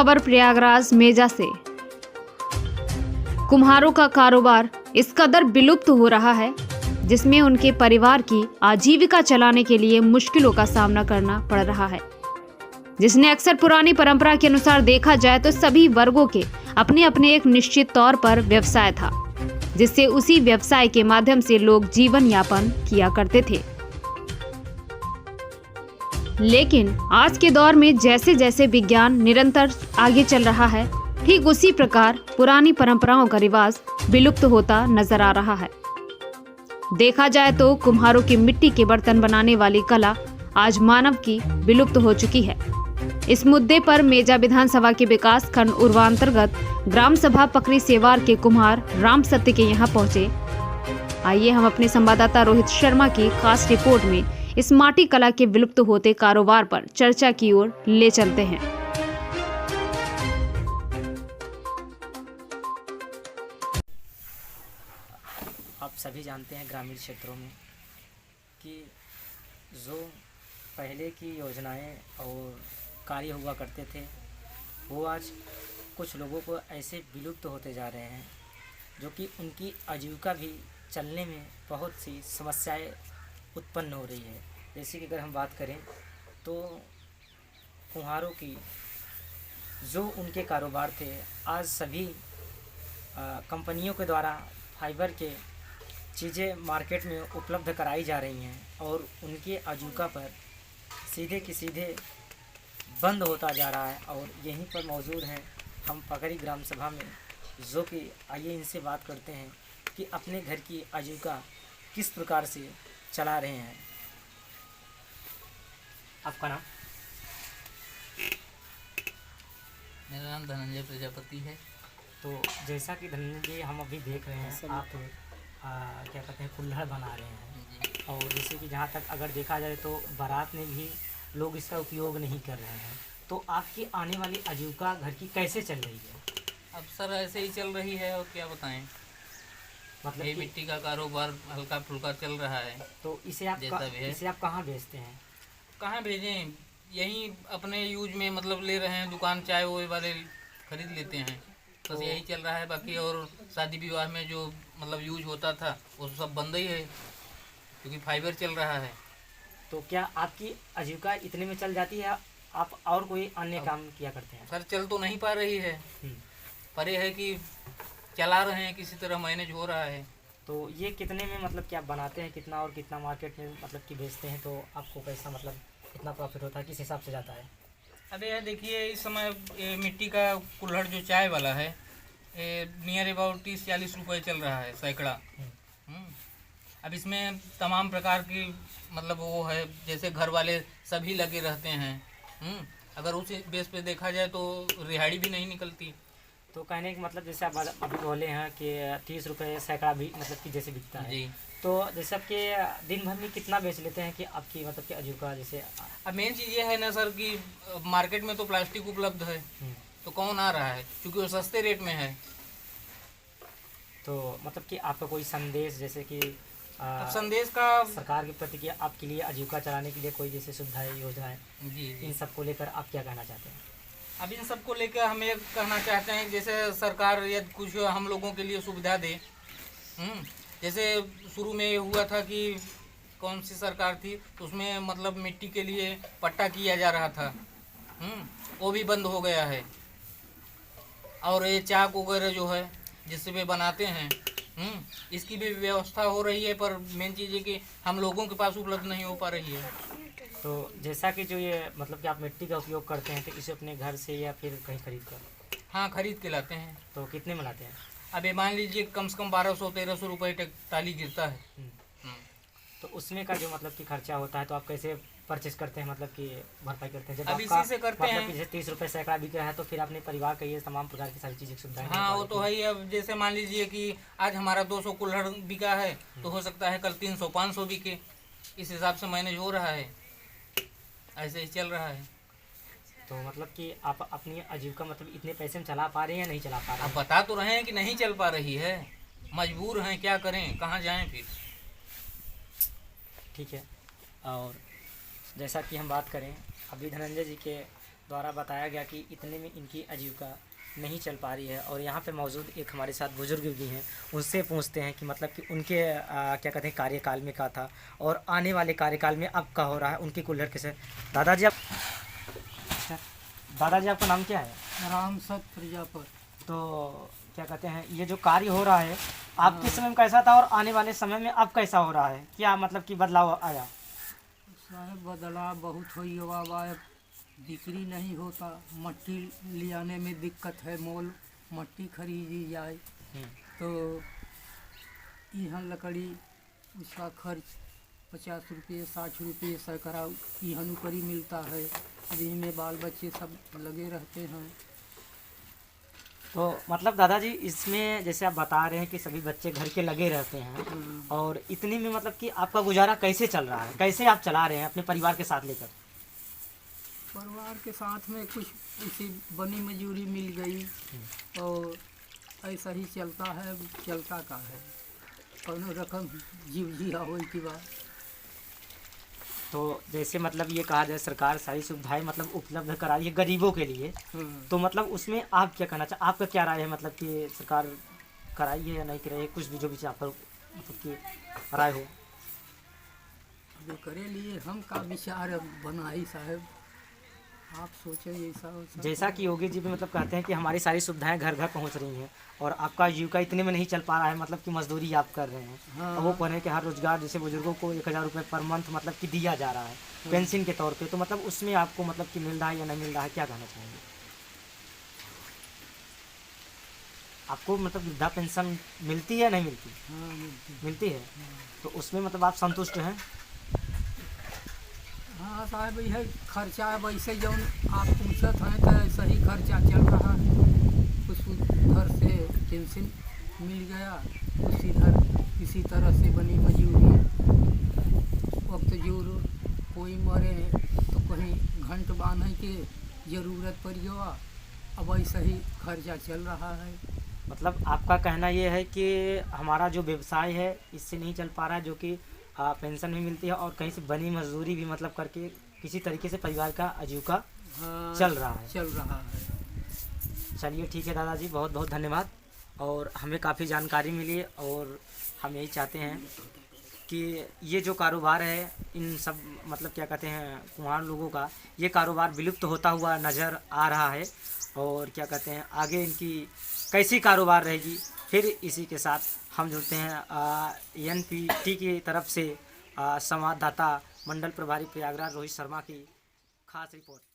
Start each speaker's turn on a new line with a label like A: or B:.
A: खबर प्रयागराज मेजा से। कुम्हारों का कारोबार इस कदर विलुप्त हो रहा है जिसमें उनके परिवार की आजीविका चलाने के लिए मुश्किलों का सामना करना पड़ रहा है, जिसने अक्सर पुरानी परंपरा के अनुसार देखा जाए तो सभी वर्गों के अपने अपने एक निश्चित तौर पर व्यवसाय था, जिससे उसी व्यवसाय के माध्यम से लोग जीवन यापन किया करते थे। लेकिन आज के दौर में जैसे जैसे विज्ञान निरंतर आगे चल रहा है, ठीक उसी प्रकार पुरानी परंपराओं का रिवाज विलुप्त होता नजर आ रहा है। देखा जाए तो कुम्हारों की मिट्टी के बर्तन बनाने वाली कला आज मानव की विलुप्त हो चुकी है। इस मुद्दे पर मेजा विधानसभा के विकास खंड उर्वांतर्गत ग्राम सभा पकरी सेवार के कुम्हार राम सत्य के यहाँ पहुंचे। आइए हम अपने संवाददाता रोहित शर्मा की खास रिपोर्ट में इस माटी कला के विलुप्त होते कारोबार पर चर्चा की ओर ले चलते हैं।
B: आप सभी जानते हैं ग्रामीण क्षेत्रों में कि जो पहले की योजनाएं और कार्य हुआ करते थे वो आज कुछ लोगों को ऐसे विलुप्त होते जा रहे हैं जो कि उनकी आजीविका भी चलने में बहुत सी समस्याएं उत्पन्न हो रही है। जैसे कि अगर हम बात करें तो कुम्हारों की जो उनके कारोबार थे आज सभी कंपनियों के द्वारा फाइबर के चीज़ें मार्केट में उपलब्ध कराई जा रही हैं और उनकी आजीविका पर सीधे की सीधे बंद होता जा रहा है। और यहीं पर मौजूद हैं हम पकरी ग्राम सभा में, जो कि आइए इनसे बात करते हैं कि अपने घर की आजीविका किस प्रकार से चला रहे हैं। आपका नाम?
C: मेरा नाम धनंजय प्रजापति है।
B: तो जैसा कि धनंजय हम अभी देख रहे हैं आप क्या कहते हैं कुल्हड़ बना रहे हैं, और जैसे कि जहाँ तक अगर देखा जाए तो बारात में भी लोग इसका उपयोग नहीं कर रहे हैं, तो आपकी आने वाली आजीविका घर की कैसे चल रही है?
C: अब सर ऐसे ही चल रही है और क्या बताएं,
B: मतलब
C: ये मिट्टी का कारोबार हल्का फुल्का चल रहा है।
B: तो इसे आप कहाँ बेचते हैं?
C: कहाँ भेजें, यहीं अपने यूज में मतलब ले रहे हैं, दुकान चाय वो वाले खरीद लेते हैं, बस
B: तो
C: यही चल रहा है। बाकी और शादी विवाह में जो मतलब यूज होता था वो सब बंद ही है क्योंकि फाइबर चल रहा है।
B: तो क्या आपकी आजीविका इतने में चल जाती है, आप और कोई अन्य काम किया करते हैं?
C: सर चल तो नहीं पा रही है, पर यह है कि चला रहे हैं, किसी तरह मैनेज हो रहा है।
B: तो ये कितने में मतलब क्या बनाते हैं, कितना और कितना मार्केट में मतलब कि बेचते हैं, तो आपको कैसा मतलब कितना प्रॉफिट होता है, किस हिसाब से जाता है?
C: अबे यार देखिए, इस समय ये मिट्टी का कुल्हड़ जो चाय वाला है नियर अबाउट 30-40 रुपये चल रहा है सैकड़ा। अब इसमें तमाम प्रकार की मतलब वो है, जैसे घर वाले सभी लगे रहते हैं। अगर उस बेस पे देखा जाए तो रिहाड़ी भी नहीं निकलती।
B: तो कहने का मतलब जैसे आप अभी बोले हैं कि 30 रुपये सैकड़ा भी मतलब कि जैसे बिकता है
C: जी,
B: तो जैसे आपके दिन भर में कितना बेच लेते हैं कि आपकी मतलब कि आजीविका जैसे?
C: अब मेन चीज़ ये है ना सर कि मार्केट में तो प्लास्टिक उपलब्ध है तो कौन आ रहा है, क्योंकि वो सस्ते रेट में है।
B: तो मतलब कि आपका कोई संदेश जैसे कि
C: अब संदेश का
B: सरकार के प्रति कि आपके लिए आजीविका चलाने के लिए कोई जैसे सुविधाएं योजनाएं,
C: जी
B: इन सबको लेकर आप क्या कहना चाहते हैं?
C: अब इन सबको लेकर हम ये कहना चाहते हैं जैसे सरकार यदि कुछ हम लोगों के लिए सुविधा दे। जैसे शुरू में ये हुआ था कि कौन सी सरकार थी, उसमें मतलब मिट्टी के लिए पट्टा किया जा रहा था, वो भी बंद हो गया है। और ये चाक वगैरह जो है जिससे वे बनाते हैं, इसकी भी व्यवस्था हो रही है, पर मेन चीज़ है कि हम लोगों के पास उपलब्ध नहीं हो पा रही है।
B: तो जैसा कि जो ये मतलब कि आप मिट्टी का उपयोग करते हैं तो इसे अपने घर से या फिर कहीं खरीद कर?
C: हाँ, खरीद के लाते हैं।
B: तो कितने में लाते हैं?
C: अब ये मान लीजिए कम से कम 1200-1300 रुपये टाली गिरता है।
B: तो उसमें का जो मतलब कि खर्चा होता है तो आप कैसे परचेस करते हैं, मतलब कि भरपाई करते हैं? जब
C: अब
B: आपका
C: इसी से करते
B: मतलब
C: हैं।
B: कि जैसे 30 रुपये सैकड़ा बिक रहा है तो फिर अपने परिवार का ये तमाम प्रकार की सारी चीज़ें सुविधाएं नहीं
C: हाँ,
B: हो
C: वो
B: पा
C: तो
B: रही
C: है ही। अब जैसे मान लीजिए कि आज हमारा 200 कुल्हड़ बिका है तो हो सकता है कल 300-500 बिके, इस हिसाब से मैनेज हो रहा है, ऐसे ही चल रहा है।
B: तो मतलब कि आप अपनी आजीविका मतलब इतने पैसे में चला पा रहे हैं या नहीं चला पा रहे
C: अब
B: हैं?
C: बता तो रहे हैं कि नहीं चल पा रही है, मजबूर हैं, क्या करें, कहाँ जाएं फिर।
B: ठीक है। और जैसा कि हम बात करें अभी धनंजय जी के द्वारा बताया गया कि इतने में इनकी आजीविका नहीं चल पा रही है। और यहाँ पे मौजूद एक हमारे साथ बुजुर्ग भी हैं, उनसे पूछते हैं कि मतलब कि उनके क्या कहते हैं कार्यकाल में क्या था और आने वाले कार्यकाल में अब क्या हो रहा है, उनकी कुल्हड़ कैसे। दादाजी आप अच्छा, दादाजी आपका नाम क्या है?
D: राम सत प्रजापत।
B: तो क्या कहते हैं ये जो कार्य हो रहा है आपके समय में कैसा था और आने वाले समय में अब कैसा हो रहा है, क्या मतलब कि बदलाव आया?
D: साहब बदलाव बहुत हुई हुआ, बिक्री नहीं होता, मट्टी ले आने में दिक्कत है, मोल मट्टी खरीदी जाए तो यहाँ लकड़ी उसका खर्च 50 रुपये 60 रुपये सैकड़ा यहाँ ऊपर ही मिलता है। अभी में बाल बच्चे सब लगे रहते हैं।
B: तो मतलब दादाजी इसमें जैसे आप बता रहे हैं कि सभी बच्चे घर के लगे रहते हैं और इतने में मतलब कि आपका गुजारा कैसे चल रहा है, कैसे आप चला रहे हैं अपने परिवार के साथ लेकर?
D: परिवार के साथ में कुछ इसी बनी मजूरी मिल गई और ऐसा ही चलता है। चलता का है कौनो रकम जीव जिया हो की बात।
B: तो जैसे मतलब ये कहा जाए सरकार सारी सुविधाएं मतलब उपलब्ध करा रही है गरीबों के लिए, तो मतलब उसमें आप क्या कहना चाहते, आपका क्या राय है मतलब कि सरकार कराई है या नहीं कराई है, कुछ भी जो भी आप मतलब कि राय हो?
D: अभी करे लिए हम का विचार बनाई साहब, आप सोचो ऐसा
B: जैसा कि योगी जी भी मतलब कहते हैं कि हमारी सारी सुविधाएं घर घर पहुंच रही हैं और आपका जीविका इतने में नहीं चल पा रहा है, मतलब कि मजदूरी आप कर रहे हैं।
D: हाँ।
B: और वो कह रहे हैं कि हर रोजगार जैसे बुजुर्गों को 1000 रुपये पर मंथ मतलब कि दिया जा रहा है पेंशन के तौर पे, तो मतलब उसमें आपको मतलब कि मिल रहा है या नहीं मिल रहा है, क्या कहना चाहेंगे? आपको मतलब वृद्धा पेंशन मिलती है नहीं मिलती?
D: हाँ
B: मिलती है। तो उसमें मतलब आप संतुष्ट हैं?
D: हाँ साहब यह खर्चा वैसे जो आप पूछत हैं तो सही खर्चा चल रहा है। कुछ उधर से पेंशन मिल गया, कुछ इधर किसी तरह से बनी मजूरी। वक्त जो कोई मरे तो कहीं घंट बांधने के ज़रूरत पड़ गया, अब ऐसा ही खर्चा चल रहा है।
B: मतलब आपका कहना ये है कि हमारा जो व्यवसाय है इससे नहीं चल पा रहा है, जो कि पेंशन भी मिलती है और कहीं से बनी मजदूरी भी मतलब करके किसी तरीके से परिवार का आजीविका
D: हाँ,
B: चल रहा है।
D: चल रहा है।
B: चलिए ठीक है दादाजी, बहुत बहुत धन्यवाद। और हमें काफ़ी जानकारी मिली और हम यही चाहते हैं कि ये जो कारोबार है इन सब मतलब क्या कहते हैं कुम्हार लोगों का, ये कारोबार विलुप्त होता हुआ नज़र आ रहा है और क्या कहते हैं आगे इनकी कैसी कारोबार रहेगी। फिर इसी के साथ हम जुड़ते हैं एनपीटी की तरफ से संवाददाता मंडल प्रभारी प्रयागराज रोहित शर्मा की खास रिपोर्ट।